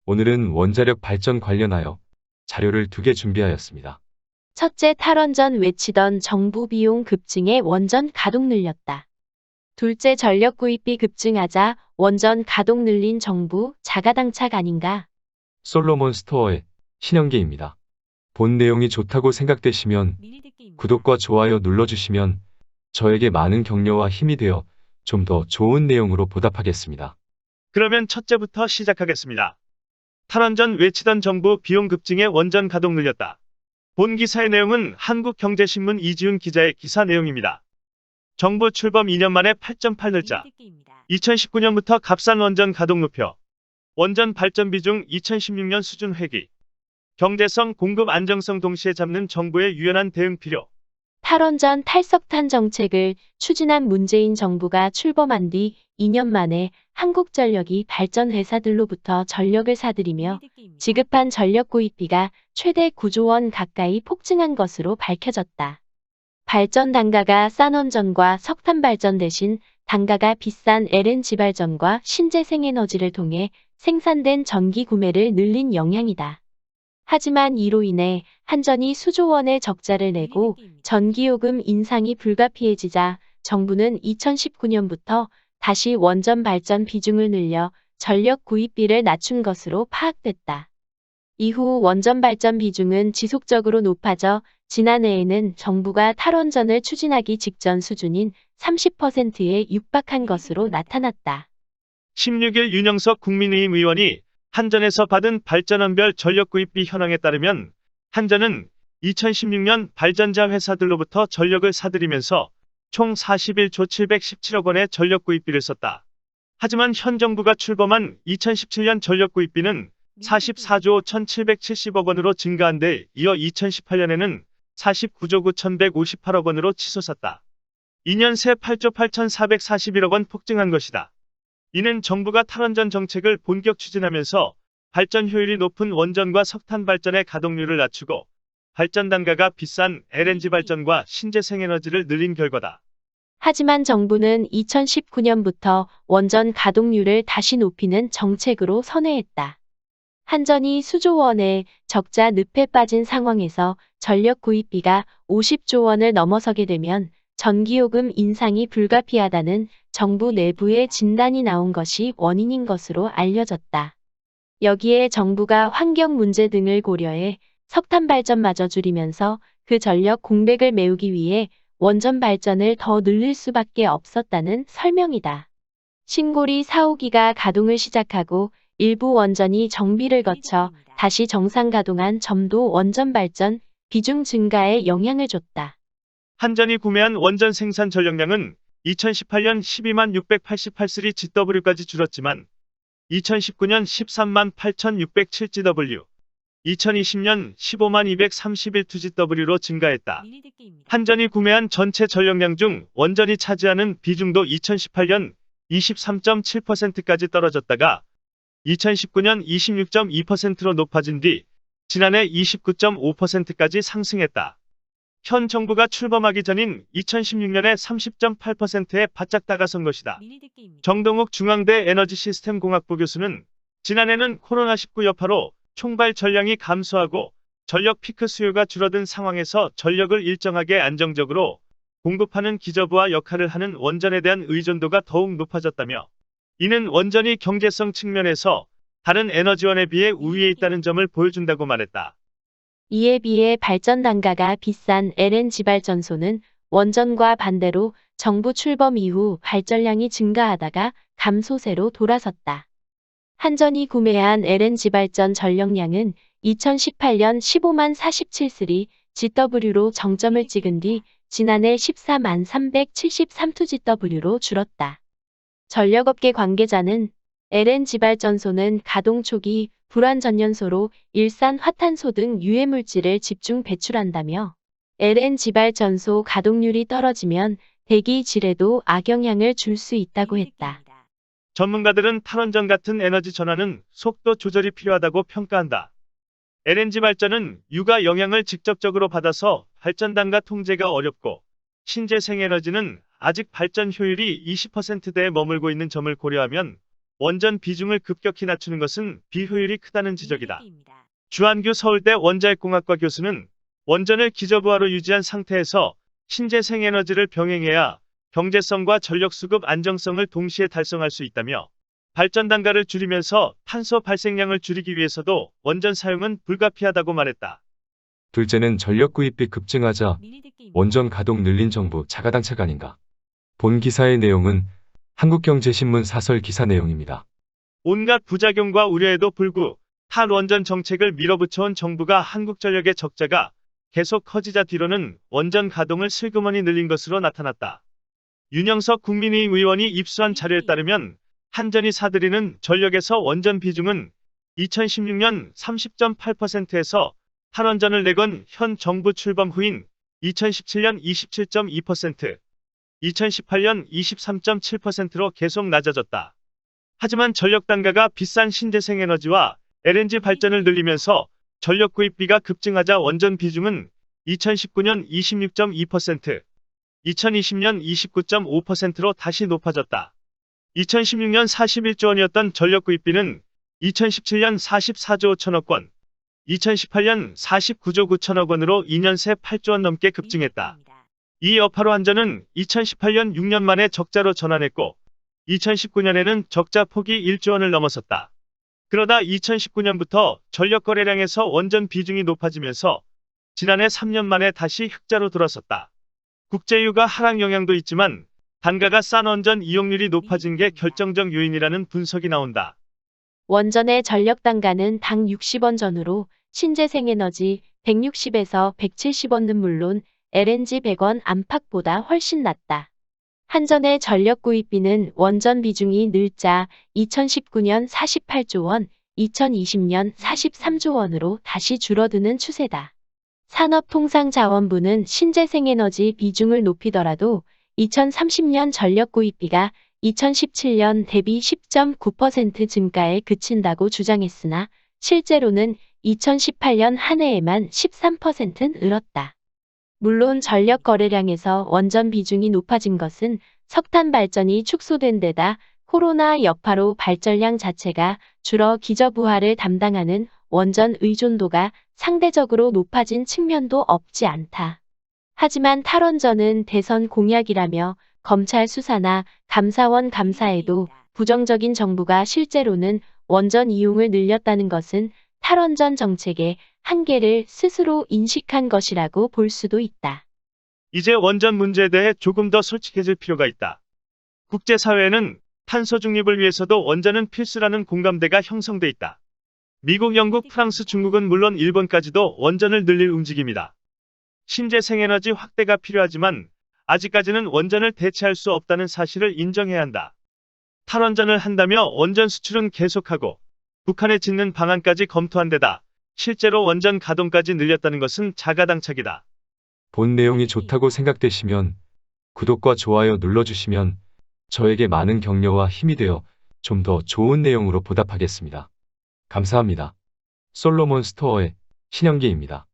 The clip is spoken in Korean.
오늘은 원자력 발전 관련하여 자료를 2개 준비하였습니다. 첫째, 탈원전 외치던 정부 비용 급증에 원전 가동 늘렸다. 둘째, 전력 구입비 급증하자 원전 가동 늘린 정부 자가당착 아닌가? 솔로몬 스토어의 신현기입니다. 본 내용이 좋다고 생각되시면 구독과 좋아요 눌러주시면 저에게 많은 격려와 힘이 되어 좀 더 좋은 내용으로 보답하겠습니다. 그러면 첫째부터 시작하겠습니다. 탈원전 외치던 정부 비용 급증에 원전 가동 늘렸다. 본 기사의 내용은 한국경제신문 이지훈 기자의 기사 내용입니다. 정부 출범 2년 만에 8.8 늘자. 2019년부터 값싼 원전 가동 높여. 원전 발전 비중 2016년 수준 회귀. 경제성, 공급 안정성 동시에 잡는 정부의 유연한 대응 필요. 탈원전 탈석탄 정책을 추진한 문재인 정부가 출범한 뒤 2년 만에 한국전력이 발전회사들로부터 전력을 사들이며 지급한 전력 구입비가 최대 9조 원 가까이 폭증한 것으로 밝혀졌다. 발전 단가가 싼 원전과 석탄 발전 대신 단가가 비싼 LNG 발전과 신재생에너지를 통해 생산된 전기 구매를 늘린 영향이다. 하지만 이로 인해 한전이 수조 원의 적자를 내고 전기요금 인상이 불가피해지자 정부는 2019년부터 다시 원전 발전 비중을 늘려 전력 구입비를 낮춘 것으로 파악됐다. 이후 원전 발전 비중은 지속적으로 높아져 지난해에는 정부가 탈원전을 추진하기 직전 수준인 30%에 육박한 것으로 나타났다. 16일 윤영석 국민의힘 의원이 한전에서 받은 발전원별 전력 구입비 현황에 따르면 한전은 2016년 발전자 회사들로부터 전력을 사들이면서 총 41조 717억 원의 전력 구입비를 썼다. 하지만 현 정부가 출범한 2017년 전력 구입비는 44조 1770억 원으로 증가한 데 이어 2018년에는 49조 9158억 원으로 치솟았다. 2년 새 8조 8441억 원 폭증한 것이다. 이는 정부가 탈원전 정책을 본격 추진하면서 발전 효율이 높은 원전과 석탄 발전의 가동률을 낮추고 발전 단가가 비싼 LNG 발전과 신재생에너지를 늘린 결과다. 하지만 정부는 2019년부터 원전 가동률을 다시 높이는 정책으로 선회했다. 한전이 수조 원의 적자 늪에 빠진 상황에서 전력 구입비가 50조 원을 넘어서게 되면 전기요금 인상이 불가피하다는 정부 내부의 진단이 나온 것이 원인인 것으로 알려졌다. 여기에 정부가 환경 문제 등을 고려해 석탄 발전마저 줄이면서 그 전력 공백을 메우기 위해 원전 발전을 더 늘릴 수밖에 없었다는 설명이다. 신고리 4호기가 가동을 시작하고 일부 원전이 정비를 거쳐 다시 정상 가동한 점도 원전 발전 비중 증가에 영향을 줬다. 한전이 구매한 원전 생산 전력량은 2018년 12만 688 GW까지 줄었지만 2019년 13만 8,607 GW, 2020년 15만 231 GW로 증가했다. 한전이 구매한 전체 전력량 중 원전이 차지하는 비중도 2018년 23.7%까지 떨어졌다가 2019년 26.2%로 높아진 뒤 지난해 29.5%까지 상승했다. 현 정부가 출범하기 전인 2016년에 30.8%에 바짝 다가선 것이다. 정동욱 중앙대 에너지시스템공학부 교수는 지난해는 코로나19 여파로 총발 전량이 감소하고 전력 피크 수요가 줄어든 상황에서 전력을 일정하게 안정적으로 공급하는 기저부하 역할을 하는 원전에 대한 의존도가 더욱 높아졌다며 이는 원전이 경제성 측면에서 다른 에너지원에 비해 우위에 있다는 점을 보여준다고 말했다. 이에 비해 발전 단가가 비싼 LNG 발전소는 원전과 반대로 정부 출범 이후 발전량이 증가하다가 감소세로 돌아섰다. 한전이 구매한 LNG 발전 전력량은 2018년 15만 47 GW로 정점을 찍은 뒤 지난해 14만 373 GW로 줄었다. 전력업계 관계자는 LNG 발전소는 가동 초기 불완전연소로 일산화탄소 등 유해물질을 집중 배출한다며 LNG 발전소 가동률이 떨어지면 대기 질에도 악영향을 줄 수 있다고 했다. 전문가들은 탈원전 같은 에너지 전환은 속도 조절이 필요하다고 평가한다. LNG 발전은 유가 영향을 직접적으로 받아서 발전 단가 통제가 어렵고 신재생에너지는 아직 발전 효율이 20%대에 머물고 있는 점을 고려하면 원전 비중을 급격히 낮추는 것은 비효율이 크다는 지적이다. 주한규 서울대 원자핵공학과 교수는 원전을 기저부하로 유지한 상태에서 신재생에너지를 병행해야 경제성과 전력수급 안정성을 동시에 달성할 수 있다며 발전 단가를 줄이면서 탄소 발생량을 줄이기 위해서도 원전 사용은 불가피하다고 말했다. 둘째는 전력 구입비 급증하자 원전 가동 늘린 정부 자가당착 아닌가. 본 기사의 내용은 한국경제신문 사설 기사 내용입니다. 온갖 부작용과 우려에도 불구 탈원전 정책을 밀어붙여온 정부가 한국전력의 적자가 계속 커지자 뒤로는 원전 가동을 슬그머니 늘린 것으로 나타났다. 윤영석 국민의힘 의원이 입수한 자료에 따르면 한전이 사들이는 전력에서 원전 비중은 2016년 30.8%에서 탈원전을 내건 현 정부 출범 후인 2017년 27.2%, 2018년 23.7%로 계속 낮아졌다. 하지만 전력 단가가 비싼 신재생에너지와 LNG 발전을 늘리면서 전력 구입비가 급증하자 원전 비중은 2019년 26.2%, 2020년 29.5%로 다시 높아졌다. 2016년 41조 원이었던 전력 구입비는 2017년 44조 5천억 원, 2018년 49조 9천억 원으로 2년 새 8조 원 넘게 급증했다. 이 여파로 한전은 2018년 6년 만에 적자로 전환했고 2019년에는 적자 폭이 1조 원을 넘어섰다. 그러다 2019년부터 전력 거래량에서 원전 비중이 높아지면서 지난해 3년 만에 다시 흑자로 돌아섰다. 국제유가 하락 영향도 있지만 단가가 싼 원전 이용률이 높아진 게 결정적 요인이라는 분석이 나온다. 원전의 전력 단가는 당 60원 전후로 신재생에너지 160에서 170원은 물론 LNG 100원 안팎보다 훨씬 낮다. 한전의 전력 구입비는 원전 비중이 늘자 2019년 48조 원, 2020년 43조 원으로 다시 줄어드는 추세다. 산업통상자원부는 신재생에너지 비중을 높이더라도 2030년 전력 구입비가 2017년 대비 10.9% 증가에 그친다고 주장했으나 실제로는 2018년 한 해에만 13%는 늘었다. 물론 전력 거래량에서 원전 비중이 높아진 것은 석탄 발전이 축소된 데다 코로나 여파로 발전량 자체가 줄어 기저부하를 담당하는 원전 의존도가 상대적으로 높아진 측면도 없지 않다. 하지만 탈원전은 대선 공약이라며 검찰 수사나 감사원 감사에도 부정적인 정부가 실제로는 원전 이용을 늘렸다는 것은 탈원전 정책의 한계를 스스로 인식한 것이라고 볼 수도 있다. 이제 원전 문제에 대해 조금 더 솔직해질 필요가 있다. 국제사회에는 탄소 중립을 위해서도 원전은 필수라는 공감대가 형성돼 있다. 미국, 영국, 프랑스, 중국은 물론 일본까지도 원전을 늘릴 움직임이다. 신재생에너지 확대가 필요하지만 아직까지는 원전을 대체할 수 없다는 사실을 인정해야 한다. 탈원전을 한다며 원전 수출은 계속하고 북한에 짓는 방안까지 검토한 데다 실제로 원전 가동까지 늘렸다는 것은 자가당착이다. 본 내용이 좋다고 생각되시면 구독과 좋아요 눌러주시면 저에게 많은 격려와 힘이 되어 좀 더 좋은 내용으로 보답하겠습니다. 감사합니다. 솔로몬 스토어의 신영기입니다.